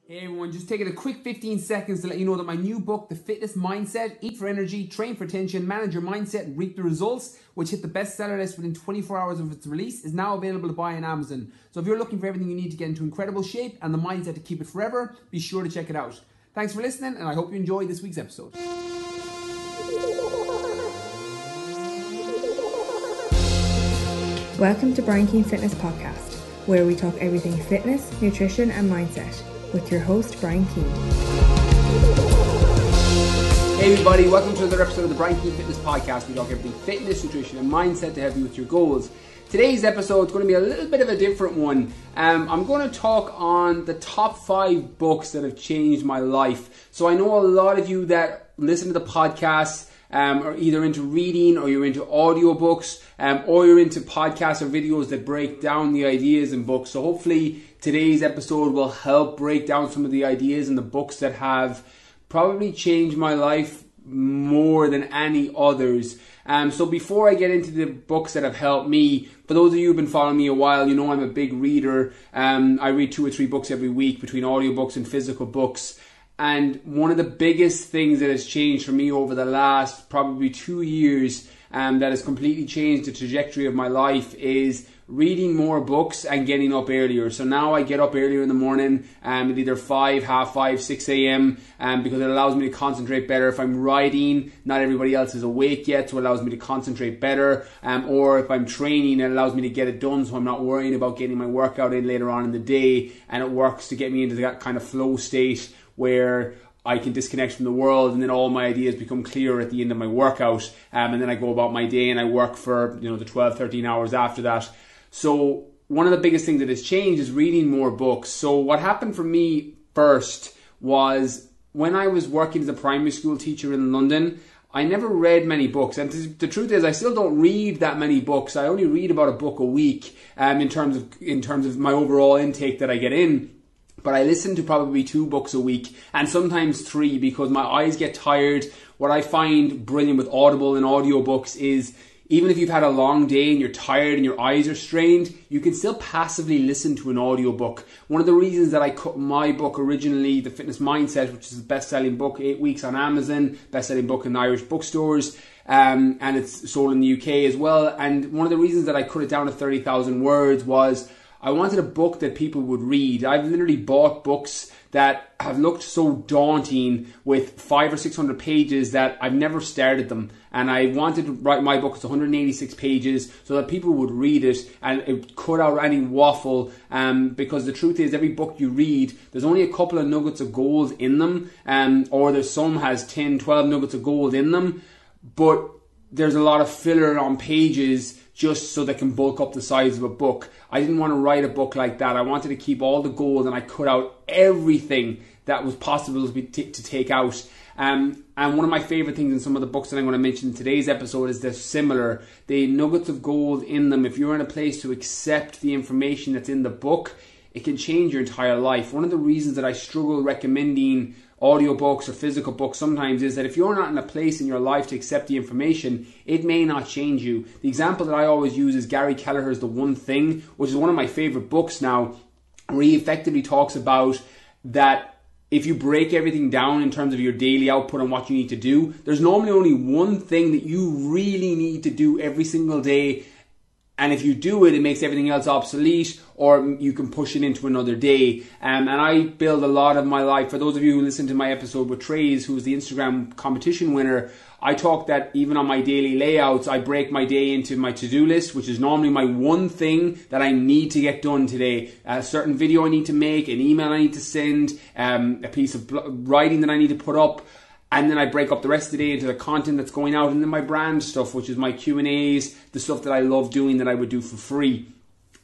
Hey everyone, just taking a quick 15 seconds to let you know that my new book, The Fitness Mindset, Eat for Energy, Train for Attention, Manage Your Mindset and Reap the Results, which hit the bestseller list within 24 hours of its release, is now available to buy on Amazon. So if you're looking for everything you need to get into incredible shape and the mindset to keep it forever, be sure to check it out. Thanks for listening, and I hope you enjoyed this week's episode. Welcome to Brian Keane Fitness Podcast, where we talk everything fitness, nutrition and mindset with your host Brian Keane. Hey everybody, welcome to another episode of the Brian Keane Fitness Podcast. We talk everything fitness, nutrition and mindset to help you with your goals. Today's episode is going to be a little bit of a different one. I'm going to talk on the top 5 books that have changed my life. So I know a lot of you that listen to the podcast are either into reading or you're into audiobooks or you're into podcasts or videos that break down the ideas in books. So hopefully today's episode will help break down some of the ideas in the books that have probably changed my life more than any others. So before I get into the books that have helped me, for those of you who've been following me a while, you know I'm a big reader. I read 2 or 3 books every week between audiobooks and physical books. And one of the biggest things that has changed for me over the last probably 2 years that has completely changed the trajectory of my life is reading more books and getting up earlier. So now I get up earlier in the morning at either 5, half 5, 6 a.m. Because it allows me to concentrate better. If I'm riding, not everybody else is awake yet, so it allows me to concentrate better. Or if I'm training, it allows me to get it done so I'm not worrying about getting my workout in later on in the day, and it works to get me into that kind of flow state where I can disconnect from the world and then all my ideas become clear at the end of my workout. And then I go about my day and I work for the 12, 13 hours after that. So one of the biggest things that has changed is reading more books. So what happened for me first was when I was working as a primary school teacher in London, I never read many books. And the truth is I still don't read that many books. I only read about a book a week in terms of my overall intake that I get in. But I listen to probably 2 books a week and sometimes 3 because my eyes get tired. What I find brilliant with Audible and audiobooks is even if you've had a long day and you're tired and your eyes are strained, you can still passively listen to an audiobook. One of the reasons that I cut my book originally, The Fitness Mindset, which is the best-selling book, 8 weeks on Amazon, best-selling book in Irish bookstores, and it's sold in the UK as well. And one of the reasons that I cut it down to 30,000 words was I wanted a book that people would read. I've literally bought books that have looked so daunting with 500 or 600 pages that I've never started them. And I wanted to write my book, it's 186 pages, so that people would read it and it would cut out any waffle. Because the truth is, every book you read, there's only a couple of nuggets of gold in them, or there's some has 10, 12 nuggets of gold in them. But there's a lot of filler on pages just so they can bulk up the size of a book. I didn't want to write a book like that. I wanted to keep all the gold and I cut out everything that was possible to take out. And one of my favorite things in some of the books that I'm going to mention in today's episode is they're similar. The nuggets of gold in them, if you're in a place to accept the information that's in the book, it can change your entire life. One of the reasons that I struggle recommending audiobooks or physical books sometimes is that if you're not in a place in your life to accept the information, it may not change you. The example that I always use is Gary Kelleher's The One Thing, which is one of my favorite books now, where he effectively talks about that if you break everything down in terms of your daily output and what you need to do, there's normally only one thing that you really need to do every single day. And if you do it, it makes everything else obsolete, or you can push it into another day. And I build a lot of my life. For those of you who listen to my episode with Trace, who's the Instagram competition winner, I talk that even on my daily layouts, I break my day into my to-do list, which is normally my one thing that I need to get done today. A certain video I need to make, an email I need to send, a piece of writing that I need to put up. And then I break up the rest of the day into the content that's going out, and then my brand stuff, which is my Q&As, the stuff that I love doing that I would do for free.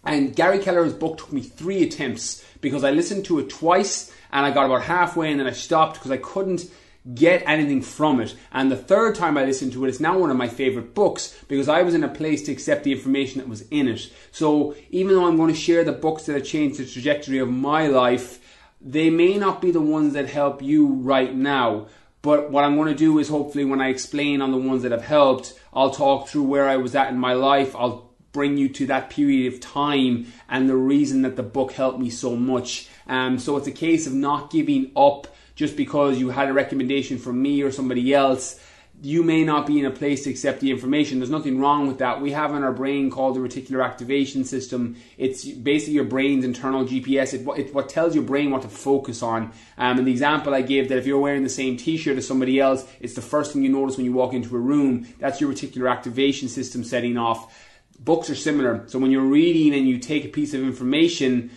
And Gary Kelleher's book took me 3 attempts because I listened to it twice and I got about halfway and then I stopped because I couldn't get anything from it. And the 3rd time I listened to it, it's now one of my favorite books because I was in a place to accept the information that was in it. So even though I'm going to share the books that have changed the trajectory of my life, they may not be the ones that help you right now. But what I'm going to do is hopefully when I explain on the ones that have helped, I'll talk through where I was at in my life. I'll bring you to that period of time and the reason that the book helped me so much. So it's a case of not giving up just because you had a recommendation from me or somebody else. You may not be in a place to accept the information. There's nothing wrong with that. We have in our brain called the reticular activation system. It's basically your brain's internal GPS. It's what tells your brain what to focus on. And the example I gave, that if you're wearing the same t-shirt as somebody else, it's the first thing you notice when you walk into a room. That's your reticular activation system setting off. Books are similar. So when you're reading and you take a piece of information,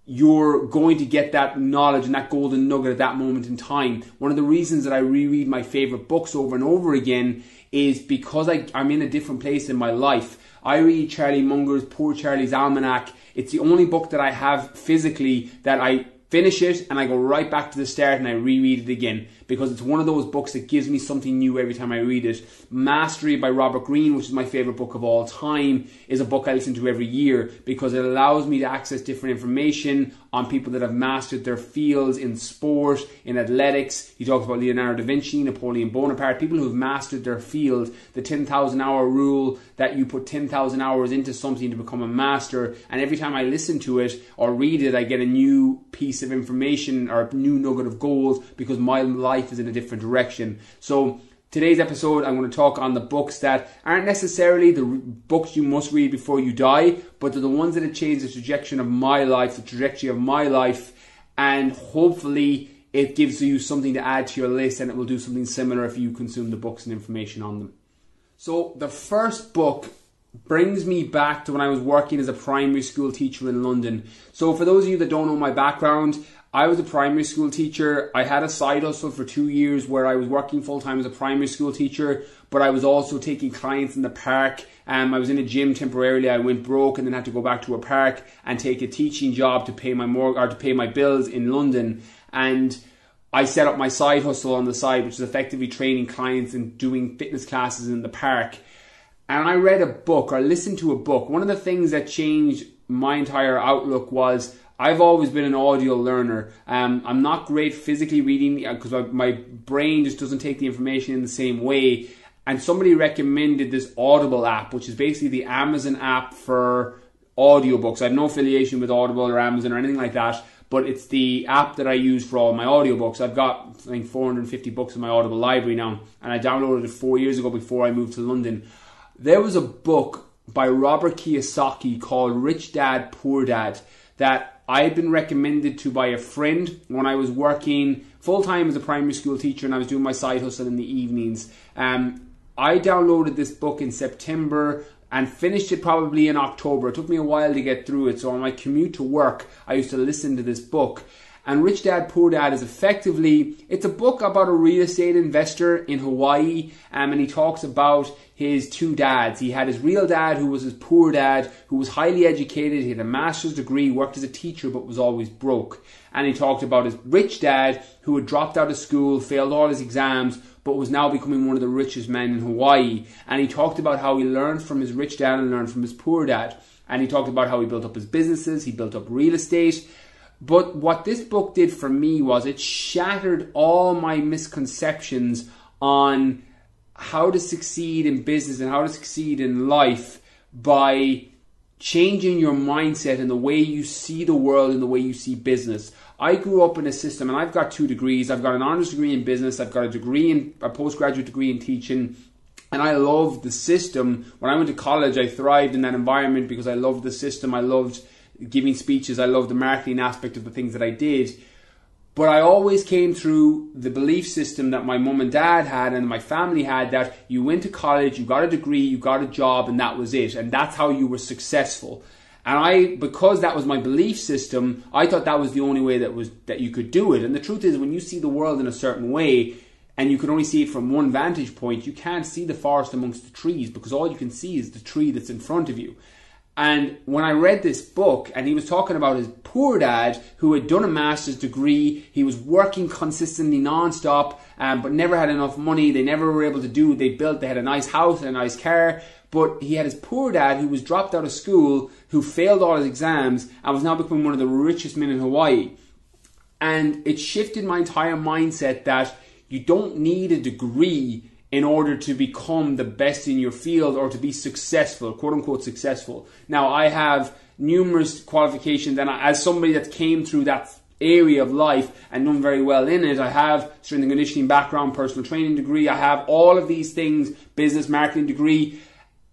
you're going to get that knowledge and that golden nugget at that moment in time. One of the reasons that I reread my favorite books over and over again is because I'm in a different place in my life. I read Charlie Munger's Poor Charlie's Almanac. It's the only book that I have physically that I finish it and I go right back to the start and I reread it again, because it's one of those books that gives me something new every time I read it. Mastery by Robert Greene, which is my favorite book of all time, is a book I listen to every year because it allows me to access different information on people that have mastered their fields in sport, in athletics. He talks about Leonardo da Vinci, Napoleon Bonaparte, people who have mastered their field, the 10,000 hour rule, that you put 10,000 hours into something to become a master. And every time I listen to it or read it, I get a new piece of information or a new nugget of gold because my life is in a different direction. So today's episode, I'm going to talk on the books that aren't necessarily the books you must read before you die, but they're the ones that have changed the trajectory of my life, and hopefully it gives you something to add to your list, and it will do something similar if you consume the books and information on them. So the first book brings me back to when I was working as a primary school teacher in London. So for those of you that don't know my background, I was a primary school teacher. I had a side hustle for 2 years where I was working full-time as a primary school teacher, but I was also taking clients in the park. I was in a gym temporarily. I went broke and then had to go back to a park and take a teaching job to pay my to pay my bills in London. And I set up my side hustle on the side, which is effectively training clients and doing fitness classes in the park. And I read a book, or listened to a book. One of the things that changed my entire outlook was I've always been an audio learner. I'm not great physically reading because my brain just doesn't take the information in the same way. And somebody recommended this Audible app, which is basically the Amazon app for audiobooks. I have no affiliation with Audible or Amazon or anything like that, but it's the app that I use for all my audiobooks. I've got, I think, 450 books in my Audible library now, and I downloaded it 4 years ago before I moved to London. There was a book by Robert Kiyosaki called Rich Dad, Poor Dad that I had been recommended to by a friend when I was working full-time as a primary school teacher and I was doing my side hustle in the evenings. I downloaded this book in September and finished it probably in October. It took me a while to get through it. So on my commute to work, I used to listen to this book. And Rich Dad, Poor Dad is effectively, it's a book about a real estate investor in Hawaii, and he talks about his two dads. He had his real dad, who was his poor dad, who was highly educated. He had a master's degree, worked as a teacher, but was always broke. And he talked about his rich dad, who had dropped out of school, failed all his exams, but was now becoming one of the richest men in Hawaii. And he talked about how he learned from his rich dad and learned from his poor dad. And he talked about how he built up his businesses, he built up real estate. But what this book did for me was it shattered all my misconceptions on how to succeed in business and how to succeed in life by changing your mindset and the way you see the world and the way you see business. I grew up in a system, and I've got 2 degrees. I've got an honors degree in business. I've got a postgraduate degree in teaching. And I love the system. When I went to college, I thrived in that environment because I loved the system. I loved giving speeches. I loved the marketing aspect of the things that I did. But I always came through the belief system that my mum and dad had and my family had, that you went to college, you got a degree, you got a job, and that was it. And that's how you were successful. And because that was my belief system, I thought that was the only way that you could do it. And the truth is, when you see the world in a certain way, and you can only see it from one vantage point, you can't see the forest amongst the trees, because all you can see is the tree that's in front of you. And when I read this book, and he was talking about his poor dad who had done a master's degree, he was working consistently non-stop, but never had enough money. They never were able to do what they had a nice house and a nice car, but he had his poor dad who was dropped out of school, who failed all his exams, and was now becoming one of the richest men in Hawaii. And it shifted my entire mindset that you don't need a degree in order to become the best in your field or to be successful, quote unquote successful. Now, I have numerous qualifications, and as somebody that came through that area of life and done very well in it, I have strength and conditioning background, personal training degree, I have all of these things, business marketing degree,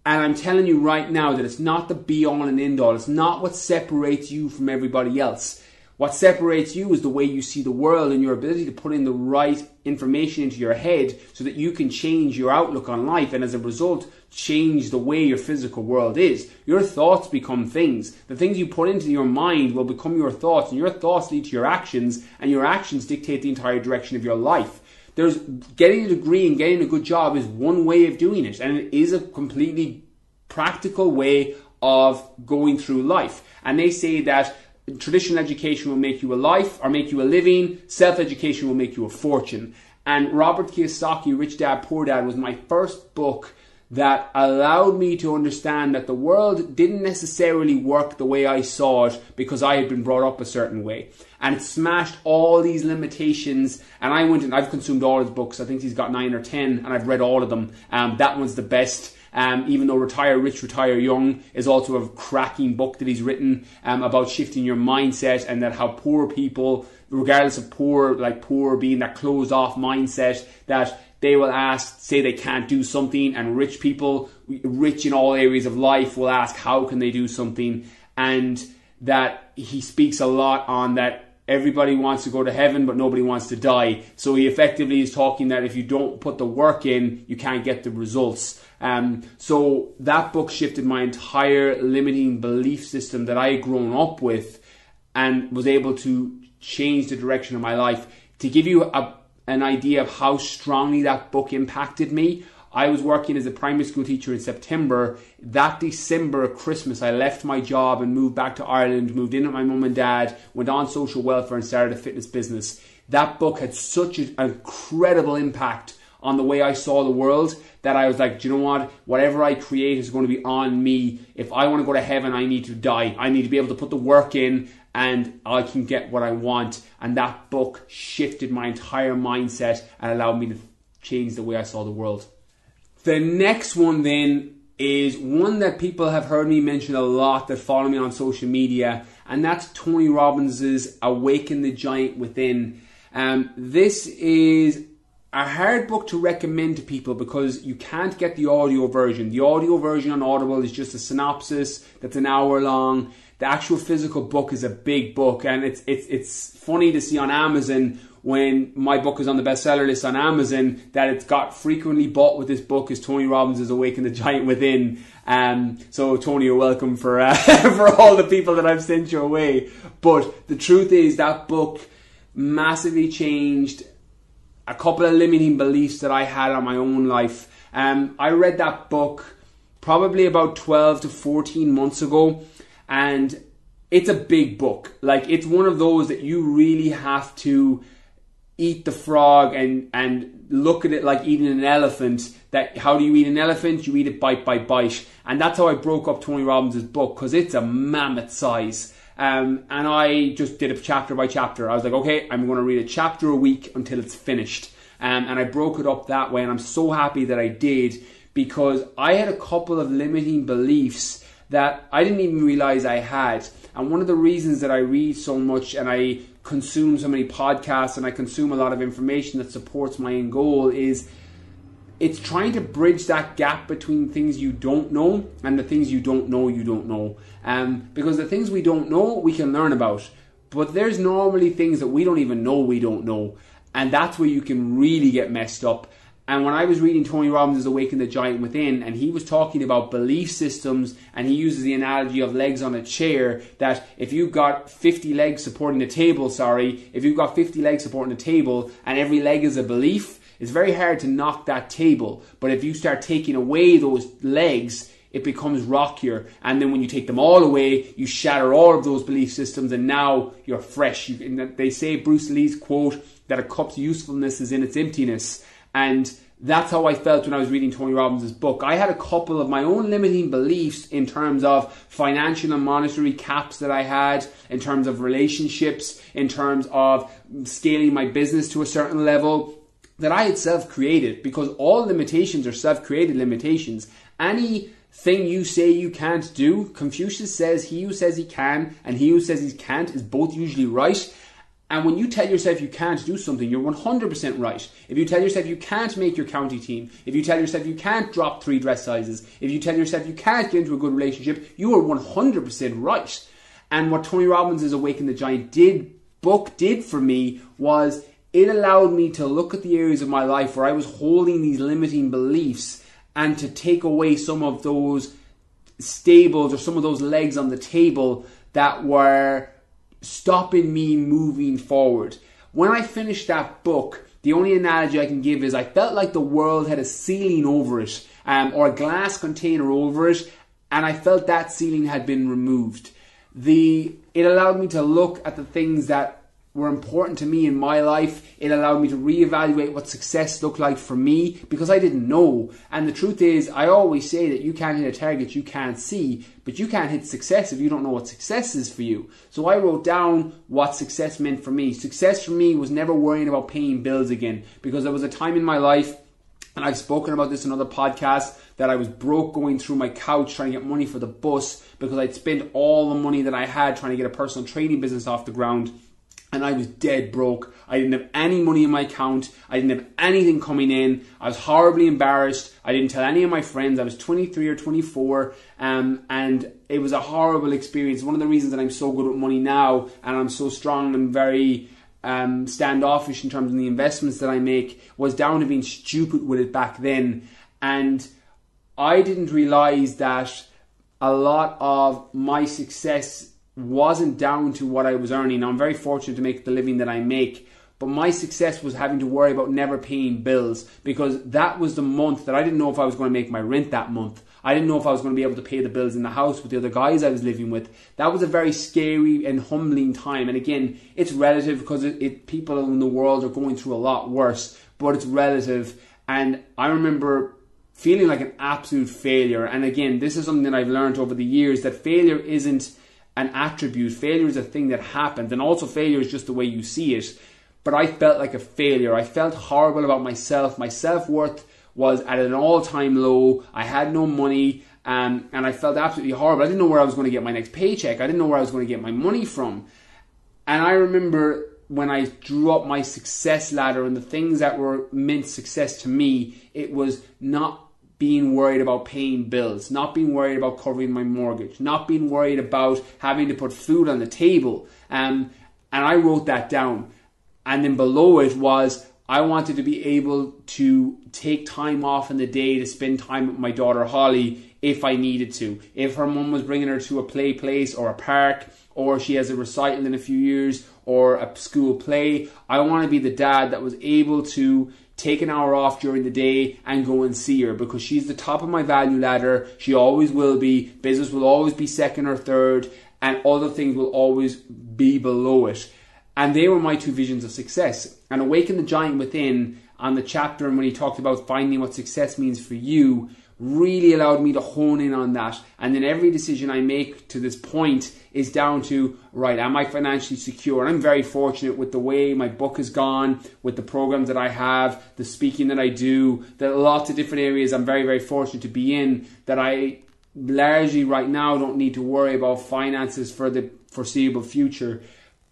and I'm telling you right now that it's not the be all and end all. It's not what separates you from everybody else. What separates you is the way you see the world and your ability to put in the right information into your head so that you can change your outlook on life, and as a result, change the way your physical world is. Your thoughts become things. The things you put into your mind will become your thoughts, and your thoughts lead to your actions, and your actions dictate the entire direction of your life. There's getting a degree and getting a good job is one way of doing it, and it is a completely practical way of going through life. And they say that traditional education will make you a life or make you a living. Self-education will make you a fortune. And Robert Kiyosaki, Rich Dad, Poor Dad, was my first book that allowed me to understand that the world didn't necessarily work the way I saw it because I had been brought up a certain way. And it smashed all these limitations. And I went and I've consumed all his books. I think he's got 9 or 10, and I've read all of them. That one's the best. Even though Retire Rich, Retire Young is also a cracking book that he's written about shifting your mindset, and that how poor people, regardless of poor being that closed off mindset, that they will say they can't do something, and rich people, rich in all areas of life, will ask how can they do something. And that he speaks a lot on that everybody wants to go to heaven, but nobody wants to die. So he effectively is talking that if you don't put the work in, you can't get the results. So that book shifted my entire limiting belief system that I had grown up with, and was able to change the direction of my life. To give you an idea of how strongly that book impacted me, I was working as a primary school teacher in September. That December, Christmas, I left my job and moved back to Ireland, moved in with my mum and dad, went on social welfare and started a fitness business. That book had such an incredible impact on the way I saw the world that I was like, do you know what? Whatever I create is going to be on me. If I want to go to heaven, I need to die. I need to be able to put the work in, and I can get what I want. And that book shifted my entire mindset and allowed me to change the way I saw the world. The next one then is one that people have heard me mention a lot that follow me on social media, and that's Tony Robbins' Awaken the Giant Within. This is a hard book to recommend to people because you can't get the audio version. The audio version on Audible is just a synopsis that's an hour long. The actual physical book is a big book, and it's funny to see on Amazon, when my book is on the bestseller list on Amazon, that it's got frequently bought with this book is Tony Robbins' Awaken the Giant Within. So Tony, you're welcome for for all the people that I've sent your way. But the truth is that book massively changed a couple of limiting beliefs that I had on my own life. I read that book probably about 12 to 14 months ago, and it's a big book. Like, it's one of those that you really have to eat the frog and look at it like eating an elephant. That how do you eat an elephant? You eat it bite by bite. And that's how I broke up Tony Robbins' book, because it's a mammoth size. And I just did it chapter by chapter. I was like, okay, I'm going to read a chapter a week until it's finished. And I broke it up that way, and I'm so happy that I did, because I had a couple of limiting beliefs that I didn't even realize I had. And one of the reasons that I read so much and I consume so many podcasts and I consume a lot of information that supports my end goal is it's trying to bridge that gap between things you don't know and the things you don't know you don't know. Because the things we don't know, we can learn about. But there's normally things that we don't even know we don't know. And that's where you can really get messed up. And when I was reading Tony Robbins' Awaken the Giant Within, and he was talking about belief systems, and he uses the analogy of legs on a chair, that if you've got 50 legs supporting the table, if you've got 50 legs supporting the table, and every leg is a belief, it's very hard to knock that table. But if you start taking away those legs, it becomes rockier. And then when you take them all away, you shatter all of those belief systems, and now you're fresh. They say, Bruce Lee's quote, that a cup's usefulness is in its emptiness. And that's how I felt when I was reading Tony Robbins' book. I had a couple of my own limiting beliefs in terms of financial and monetary caps that I had, in terms of relationships, in terms of scaling my business to a certain level. that I had self-created, because all limitations are self-created limitations. Anything you say you can't do, Confucius says, he who says he can and he who says he can't is both usually right. And when you tell yourself you can't do something, you're 100% right. If you tell yourself you can't make your county team, if you tell yourself you can't drop 3 dress sizes, if you tell yourself you can't get into a good relationship, you are 100% right. And what Tony Robbins' Awaken the Giant book did for me was it allowed me to look at the areas of my life where I was holding these limiting beliefs and to take away some of those stables or some of those legs on the table that were stopping me moving forward. When I finished that book, the only analogy I can give is I felt like the world had a ceiling over it, or a glass container over it, and I felt that ceiling had been removed. It allowed me to look at the things that were important to me in my life. It allowed me to reevaluate what success looked like for me, because I didn't know. And the truth is, I always say that you can't hit a target you can't see, but you can't hit success if you don't know what success is for you. So I wrote down what success meant for me. Success for me was never worrying about paying bills again, because there was a time in my life, and I've spoken about this in other podcasts, that I was broke going through my couch trying to get money for the bus, because I'd spent all the money that I had trying to get a personal training business off the ground. And I was dead broke. I didn't have any money in my account. I didn't have anything coming in. I was horribly embarrassed. I didn't tell any of my friends. I was 23 or 24. And it was a horrible experience. One of the reasons that I'm so good with money now, and I'm so strong and very standoffish in terms of the investments that I make, was down to being stupid with it back then. And I didn't realize that a lot of my success wasn't down to what I was earning. I'm very fortunate to make the living that I make, but my success was having to worry about never paying bills, because that was the month that I didn't know if I was going to make my rent that month. I didn't know if I was going to be able to pay the bills in the house with the other guys I was living with. That was a very scary and humbling time. And again, it's relative, because people in the world are going through a lot worse, but it's relative. And I remember feeling like an absolute failure. And again, this is something that I've learned over the years, that failure isn't an attribute. Failure is a thing that happens, and also failure is just the way you see it. But I felt like a failure. I felt horrible about myself. My self-worth was at an all-time low. I had no money, and I felt absolutely horrible. I didn't know where I was going to get my next paycheck. I didn't know where I was going to get my money from. And I remember when I drew up my success ladder, and the things that were meant success to me, it was not being worried about paying bills, not being worried about covering my mortgage, not being worried about having to put food on the table. And I wrote that down. And then below it was, I wanted to be able to take time off in the day to spend time with my daughter Holly if I needed to. If her mum was bringing her to a play place or a park, or she has a recital in a few years or a school play, I want to be the dad that was able to take an hour off during the day and go and see her, because she's the top of my value ladder. She always will be. Business will always be second or third, and other things will always be below it. And they were my 2 visions of success. And Awaken the Giant Within, on the chapter, and when he talked about finding what success means for you, really allowed me to hone in on that. And then every decision I make to this point is down to, right, am I financially secure? And I'm very fortunate with the way my book has gone, with the programs that I have, the speaking that I do, that lots of different areas I'm very, very fortunate to be in, that I largely right now don't need to worry about finances for the foreseeable future.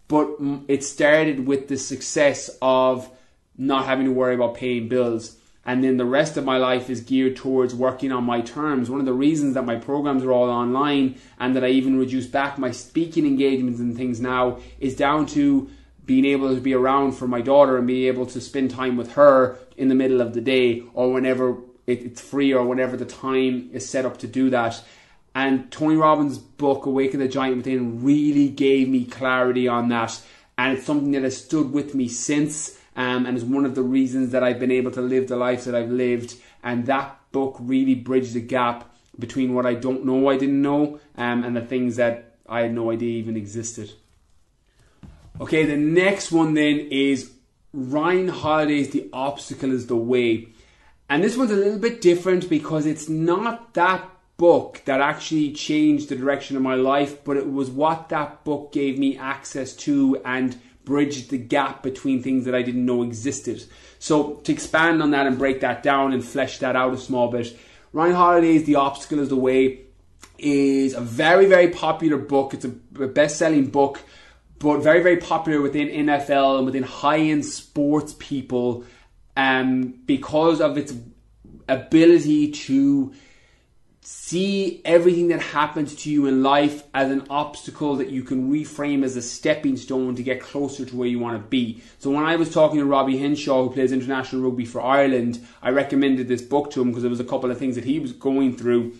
But it started with the success of not having to worry about paying bills. And then the rest of my life is geared towards working on my terms. One of the reasons that my programs are all online, and that I even reduce back my speaking engagements and things now, is down to being able to be around for my daughter and be able to spend time with her in the middle of the day, or whenever it's free, or whenever the time is set up to do that. And Tony Robbins' book, Awaken the Giant Within, really gave me clarity on that. And it's something that has stood with me since. And is one of the reasons that I've been able to live the life that I've lived. And that book really bridged the gap between what I don't know I didn't know, and the things that I had no idea even existed. Okay, the next one then is Ryan Holiday's The Obstacle is the Way. And this one's a little bit different, because it's not that book that actually changed the direction of my life, but it was what that book gave me access to and bridged the gap between things that I didn't know existed. So to expand on that and break that down and flesh that out a small bit, Ryan Holiday's The Obstacle is the Way is a very, very popular book. It's a best-selling book, but very, very popular within NFL and within high-end sports people because of its ability to see everything that happens to you in life as an obstacle that you can reframe as a stepping stone to get closer to where you want to be. So when I was talking to Robbie Henshaw, who plays international rugby for Ireland, I recommended this book to him because there was a couple of things that he was going through.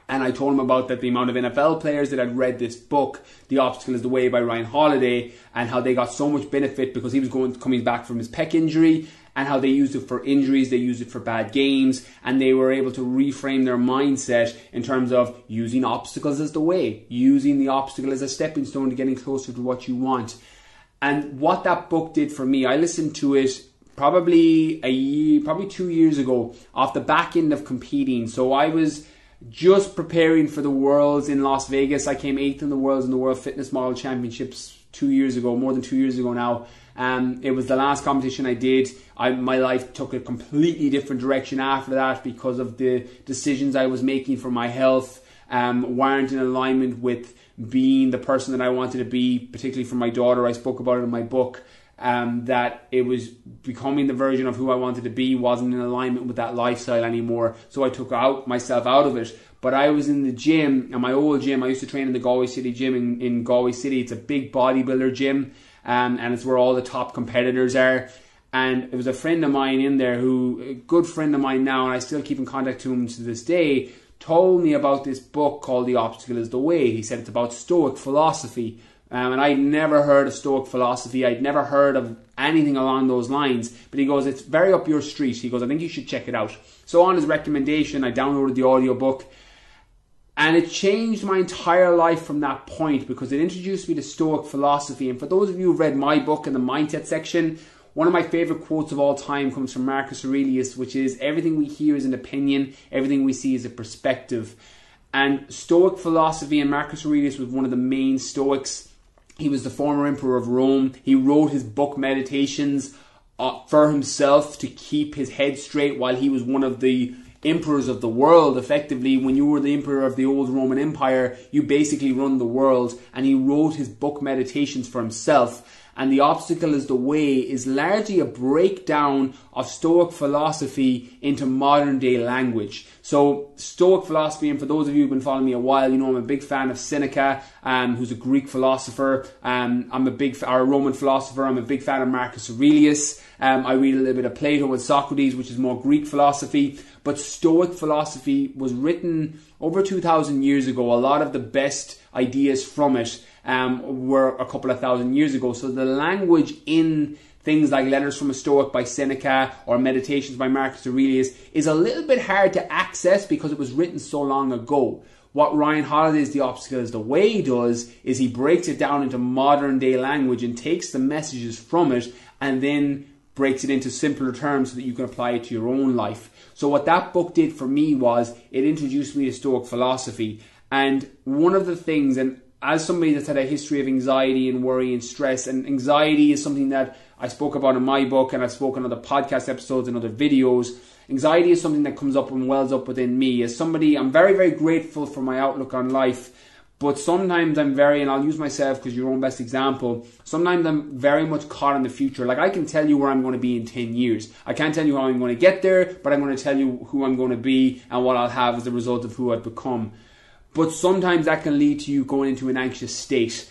And I told him about the amount of NFL players that had read this book, The Obstacle is the Way by Ryan Holiday, and how they got so much benefit because he was coming back from his pec injury, and how they used it for injuries, they used it for bad games, and they were able to reframe their mindset in terms of using obstacles as the way, using the obstacle as a stepping stone to getting closer to what you want. And what that book did for me, I listened to it probably 2 years ago off the back end of competing. So I was just preparing for the Worlds in Las Vegas. I came 8th in the Worlds in the World Fitness Model Championships 2 years ago, more than 2 years ago now. It was the last competition I did. My life took a completely different direction after that because of the decisions I was making for my health weren't in alignment with being the person that I wanted to be, particularly for my daughter. I spoke about it in my book, that it was becoming the version of who I wanted to be wasn't in alignment with that lifestyle anymore. So I took myself out of it. But I was in the gym, in my old gym. I used to train in the Galway City gym in Galway City. It's a big bodybuilder gym, and it's where all the top competitors are. And it was a friend of mine in there, a good friend of mine now, and I still keep in contact to him to this day, told me about this book called The Obstacle is the Way. He said it's about Stoic philosophy. And I'd never heard of Stoic philosophy. I'd never heard of anything along those lines. But he goes, it's very up your street. He goes, I think you should check it out. So on his recommendation, I downloaded the audiobook. And it changed my entire life from that point because it introduced me to Stoic philosophy. And for those of you who've read my book in the mindset section, one of my favorite quotes of all time comes from Marcus Aurelius, which is, everything we hear is an opinion, everything we see is a perspective. And Stoic philosophy, and Marcus Aurelius was one of the main Stoics. He was the former emperor of Rome. He wrote his book Meditations for himself to keep his head straight while he was one of the emperors of the world. Effectively, when you were the emperor of the old Roman Empire, you basically run the world. And he wrote his book Meditations for himself. And The Obstacle is the Way is largely a breakdown of Stoic philosophy into modern day language. So Stoic philosophy, and for those of you who've been following me a while, you know I'm a big fan of Seneca, who's a Greek philosopher. I'm a Roman philosopher. I'm a big fan of Marcus Aurelius. I read a little bit of Plato and Socrates, which is more Greek philosophy. But Stoic philosophy was written over 2,000 years ago. A lot of the best ideas from it were a couple of thousand years ago. So the language in things like Letters from a Stoic by Seneca or Meditations by Marcus Aurelius is a little bit hard to access because it was written so long ago. What Ryan Holiday's The Obstacle is the Way does is he breaks it down into modern day language and takes the messages from it and then breaks it into simpler terms so that you can apply it to your own life. So what that book did for me was it introduced me to Stoic philosophy. And one of the things, and as somebody that's had a history of anxiety and worry and stress, and anxiety is something that I spoke about in my book and I've spoken on other podcast episodes and other videos. Anxiety is something that comes up and wells up within me. As somebody, I'm very, very grateful for my outlook on life. But sometimes and I'll use myself because you're your own best example, sometimes I'm very much caught in the future. Like I can tell you where I'm going to be in 10 years. I can't tell you how I'm going to get there, but I'm going to tell you who I'm going to be and what I'll have as a result of who I've become. But sometimes that can lead to you going into an anxious state.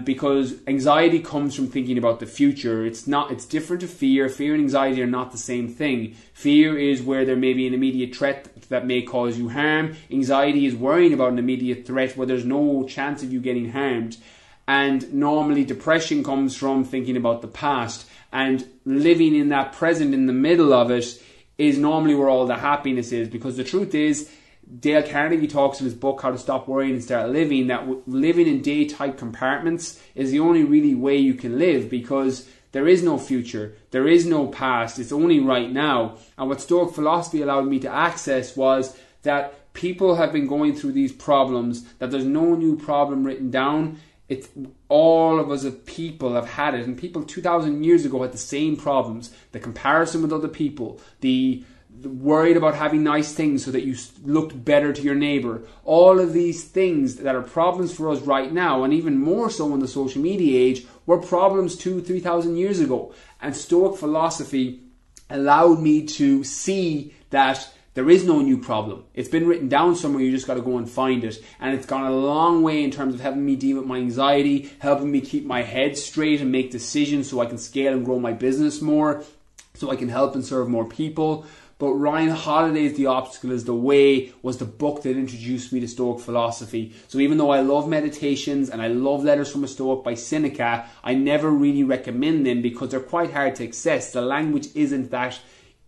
Because anxiety comes from thinking about the future. It's different to fear. Fear and anxiety are not the same thing. Fear is where there may be an immediate threat that may cause you harm. Anxiety is worrying about an immediate threat where there's no chance of you getting harmed. And normally depression comes from thinking about the past. And living in that present in the middle of it is normally where all the happiness is. Because the truth is, Dale Carnegie talks in his book, How to Stop Worrying and Start Living, that living in day-type compartments is the only really way you can live because there is no future, there is no past, it's only right now. And what Stoic philosophy allowed me to access was that people have been going through these problems, that there's no new problem written down. It's all of us as people have had it, and people 2,000 years ago had the same problems. The comparison with other people, the worried about having nice things so that you looked better to your neighbor. All of these things that are problems for us right now, and even more so in the social media age, were problems 2,000-3,000 years ago. And Stoic philosophy allowed me to see that there is no new problem. It's been written down somewhere, you just got to go and find it. And it's gone a long way in terms of helping me deal with my anxiety, helping me keep my head straight and make decisions so I can scale and grow my business more, so I can help and serve more people. But Ryan Holiday's The Obstacle is the Way was the book that introduced me to Stoic philosophy. So even though I love meditations and I love Letters from a Stoic by Seneca, I never really recommend them because they're quite hard to access. The language isn't that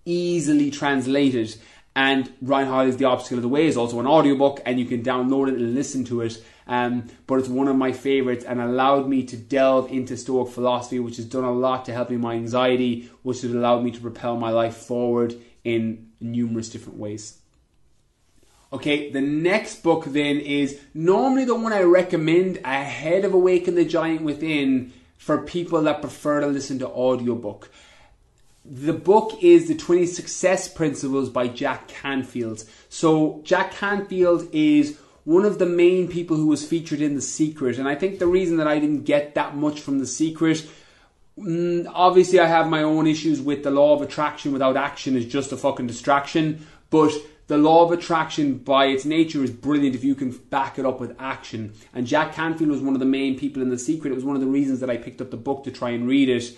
easily translated. And Ryan Holiday's The Obstacle of the Way is also an audiobook, and you can download it and listen to it. But it's one of my favorites and allowed me to delve into Stoic philosophy, which has done a lot to help me my anxiety, which has allowed me to propel my life forward in numerous different ways. Okay, the next book then is normally the one I recommend ahead of Awaken the Giant Within for people that prefer to listen to audiobook. The book is The 20 Success Principles by Jack Canfield. So Jack Canfield is one of the main people who was featured in The Secret. And I think the reason that I didn't get that much from The Secret, obviously I have my own issues with the law of attraction without action is just a fucking distraction. But the law of attraction by its nature is brilliant if you can back it up with action. And Jack Canfield was one of the main people in The Secret. It was one of the reasons that I picked up the book to try and read it.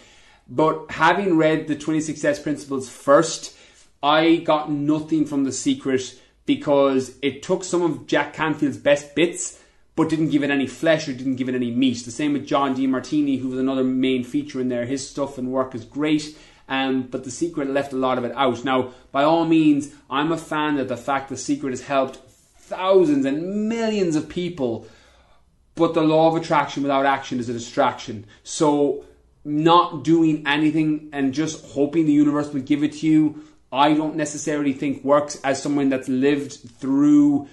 But having read the 20 Success Principles first, I got nothing from The Secret because it took some of Jack Canfield's best bits but didn't give it any flesh or didn't give it any meat. The same with John D. Martini, who was another main feature in there. His stuff and work is great, but The Secret left a lot of it out. Now, by all means, I'm a fan of the fact The Secret has helped thousands and millions of people, but the law of attraction without action is a distraction. So not doing anything and just hoping the universe will give it to you, I don't necessarily think works as someone that's lived through,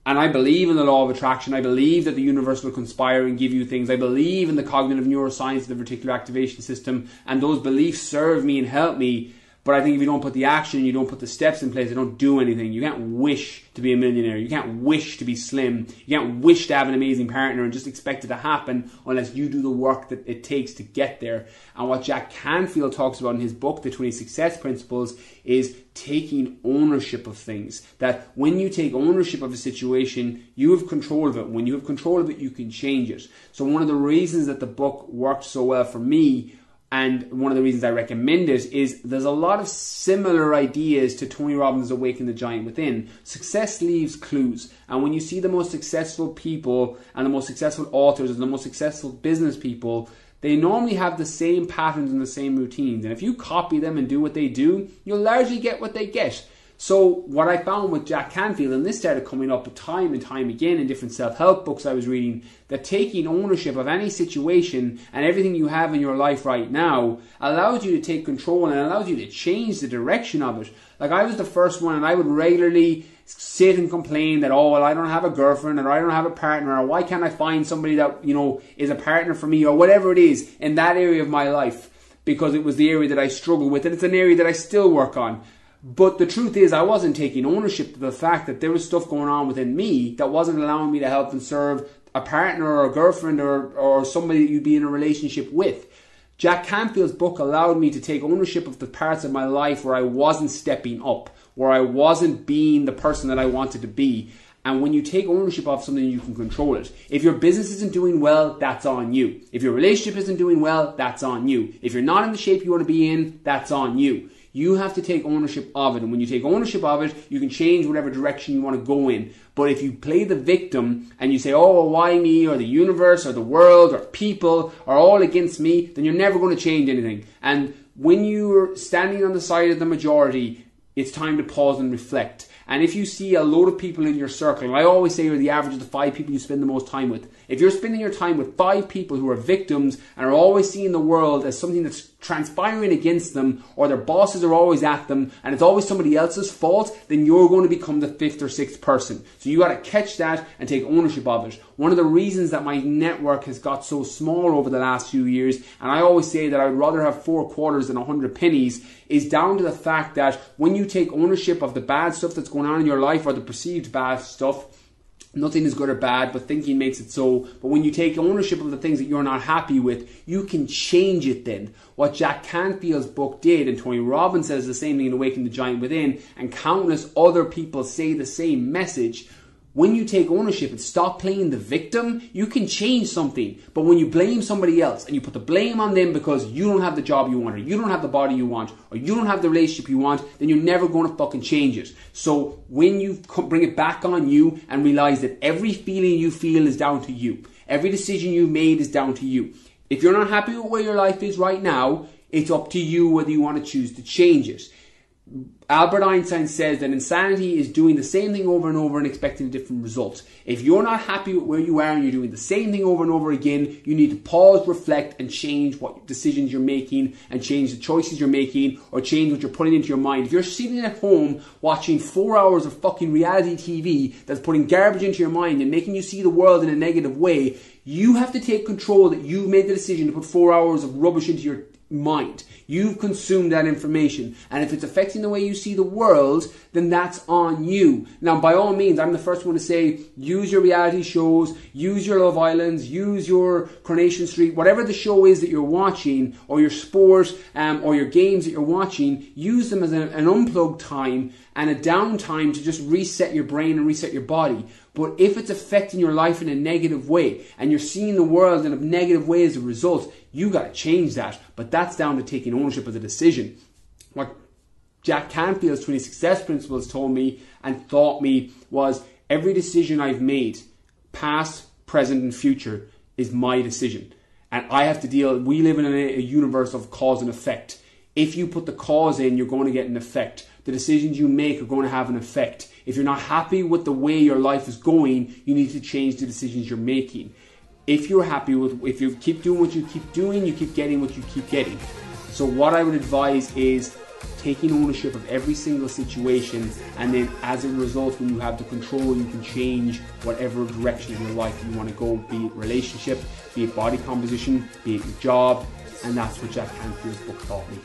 and I believe in the law of attraction. I believe that the universe will conspire and give you things. I believe in the cognitive neuroscience of the reticular activation system, and those beliefs serve me and help me. But I think if you don't put the action, you don't put the steps in place, they don't do anything. You can't wish to be a millionaire. You can't wish to be slim. You can't wish to have an amazing partner and just expect it to happen unless you do the work that it takes to get there. And what Jack Canfield talks about in his book, The 20 Success Principles, is taking ownership of things. That when you take ownership of a situation, you have control of it. When you have control of it, you can change it. So one of the reasons that the book worked so well for me, and one of the reasons I recommend it, is there's a lot of similar ideas to Tony Robbins' Awaken the Giant Within. Success leaves clues. And when you see the most successful people and the most successful authors and the most successful business people, they normally have the same patterns and the same routines. And if you copy them and do what they do, you'll largely get what they get. So what I found with Jack Canfield, and this started coming up time and time again in different self-help books I was reading, that taking ownership of any situation and everything you have in your life right now allows you to take control and allows you to change the direction of it. Like I was the first one, and I would regularly sit and complain that, oh, well, I don't have a girlfriend, or I don't have a partner, or why can't I find somebody that, you know, is a partner for me, or whatever it is in that area of my life, because it was the area that I struggle with, and it's an area that I still work on. But the truth is, I wasn't taking ownership of the fact that there was stuff going on within me that wasn't allowing me to help and serve a partner or a girlfriend or somebody that you'd be in a relationship with. Jack Canfield's book allowed me to take ownership of the parts of my life where I wasn't stepping up, where I wasn't being the person that I wanted to be. And when you take ownership of something, you can control it. If your business isn't doing well, that's on you. If your relationship isn't doing well, that's on you. If you're not in the shape you want to be in, that's on you. You have to take ownership of it. And when you take ownership of it, you can change whatever direction you want to go in. But if you play the victim and you say, oh, well, why me, or the universe or the world or people are all against me, then you're never going to change anything. And when you're standing on the side of the majority, it's time to pause and reflect. And if you see a load of people in your circle, and I always say you're the average of the 5 people you spend the most time with. If you're spending your time with 5 people who are victims and are always seeing the world as something that's transpiring against them, or their bosses are always at them and it's always somebody else's fault, then you're going to become the 5th or 6th person. So you got to catch that and take ownership of it. One of the reasons that my network has got so small over the last few years, and I always say that I'd rather have 4 quarters than 100 pennies, is down to the fact that when you take ownership of the bad stuff that's going on in your life, or the perceived bad stuff, nothing is good or bad, but thinking makes it so. But when you take ownership of the things that you're not happy with, you can change it then. What Jack Canfield's book did, and Tony Robbins says the same thing in Awaken the Giant Within, and countless other people say the same message. When you take ownership and stop playing the victim, you can change something. But when you blame somebody else and you put the blame on them because you don't have the job you want, or you don't have the body you want, or you don't have the relationship you want, then you're never going to fucking change it. So when you bring it back on you and realize that every feeling you feel is down to you, every decision you've made is down to you. If you're not happy with where your life is right now, it's up to you whether you want to choose to change it. Albert Einstein says that insanity is doing the same thing over and over and expecting a different result. If you're not happy with where you are and you're doing the same thing over and over again, you need to pause, reflect, and change what decisions you're making, and change the choices you're making, or change what you're putting into your mind. If you're sitting at home watching 4 hours of fucking reality TV that's putting garbage into your mind and making you see the world in a negative way, you have to take control that you've made the decision to put 4 hours of rubbish into your mind. You've consumed that information, and if it's affecting the way you see the world, then that's on you. Now, by all means, I'm the first one to say, use your reality shows, use your Love Islands, use your Coronation Street, whatever the show is that you're watching, or your sport, or your games that you're watching, use them as an unplugged time and a downtime to just reset your brain and reset your body. But if it's affecting your life in a negative way, and you're seeing the world in a negative way as a result, you got to change that. But that's down to taking ownership of the decision. What Jack Canfield's 20 Success Principles told me and taught me was, every decision I've made, past, present, and future, is my decision. And I have to we live in a universe of cause and effect. If you put the cause in, you're going to get an effect. The decisions you make are going to have an effect. If you're not happy with the way your life is going, you need to change the decisions you're making. If you're happy with, if you keep doing what you keep doing, you keep getting what you keep getting. So what I would advise is taking ownership of every single situation, and then as a result, when you have the control, you can change whatever direction in your life you want to go, be it relationship, be it body composition, be it your job, and that's what Jack Canfield's book taught me.